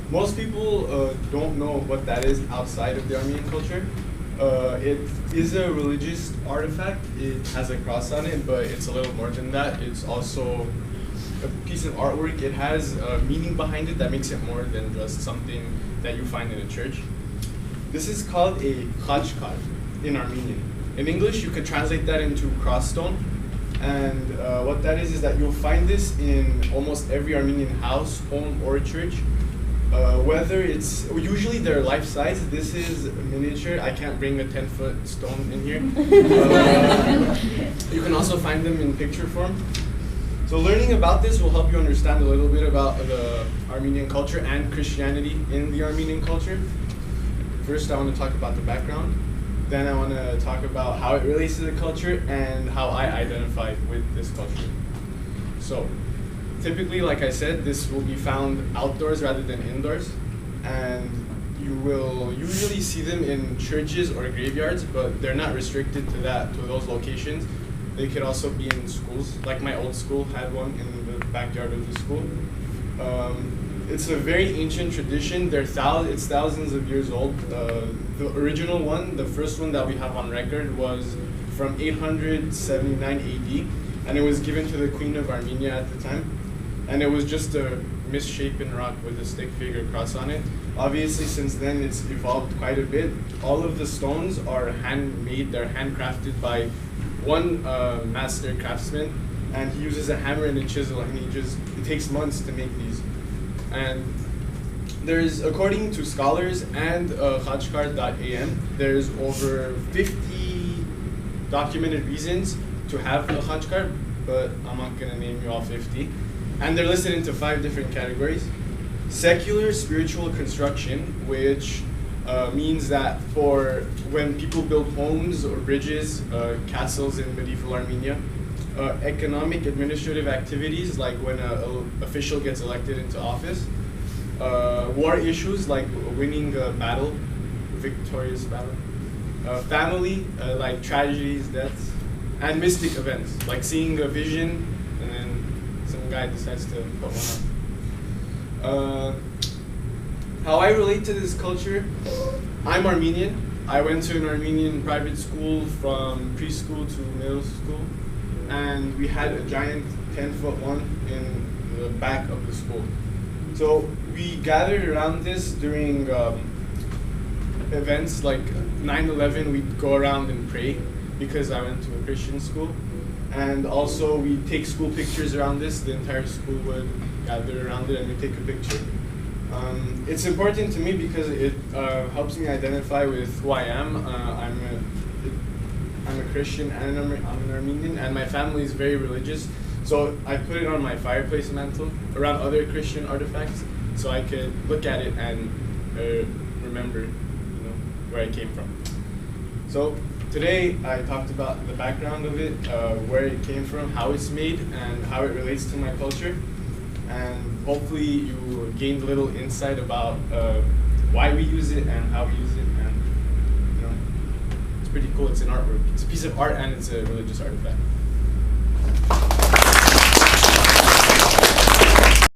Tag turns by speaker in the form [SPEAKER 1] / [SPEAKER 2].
[SPEAKER 1] Most people don't know what that is outside of the Armenian culture. It is a religious artifact. It has a cross on it, but it's a little more than that. It's also a piece of artwork. It has a meaning behind it that makes it more than just something that you find in a church. This is called a khachkar in Armenian. In English, you could translate that into cross stone. And what that is that you'll find this in almost every Armenian house, home, or church. Whether it's, usually they're life size. This is miniature. I can't bring a 10-foot stone in here. You can also find them in picture form. So learning about this will help you understand a little bit about the Armenian culture and Christianity in the Armenian culture. First, I want to talk about the background. Then I want to talk about how it relates to the culture and how I identify with this culture. So, typically, like I said, this will be found outdoors rather than indoors. And you will usually see them in churches or graveyards, but they're not restricted to those locations. They could also be in schools, like my old school had one in the backyard of the school. It's a very ancient tradition. It's thousands of years old. The original one, the first one that we have on record, was from 879 AD, and it was given to the Queen of Armenia at the time. And it was just a misshapen rock with a stick figure cross on it. Obviously, since then, it's evolved quite a bit. All of the stones are handmade. They're handcrafted by one master craftsman, and he uses a hammer and a chisel, and it takes months to make these. And there's, according to scholars and khachkar.am, there's over 50 documented reasons to have a khachkar, but I'm not going to name you all 50. And they're listed into 5 different categories. Secular spiritual construction, which means that for when people build homes or bridges, castles in medieval Armenia, economic administrative activities, like when an official gets elected into office, war issues like winning a battle, victorious battle, family, like tragedies, deaths, and mystic events, like seeing a vision and then some guy decides to put one up. How I relate to this culture, I'm Armenian. I went to an Armenian private school from preschool to middle school, and we had a giant 10-foot one in the back of the school. So we gathered around this during events like 9/11. We'd go around and pray because I went to a Christian school, and also we take school pictures around this. The entire school would gather around it and we take a picture. It's important to me because it helps me identify with who I am. I'm a Christian and I'm an Armenian, and my family is very religious. So I put it on my fireplace mantle around other Christian artifacts, so I could look at it and remember, where I came from. So today I talked about the background of it, where it came from, how it's made, and how it relates to my culture. And hopefully you gained a little insight about why we use it and how we use it. And it's pretty cool. It's an artwork. It's a piece of art and it's a religious artifact.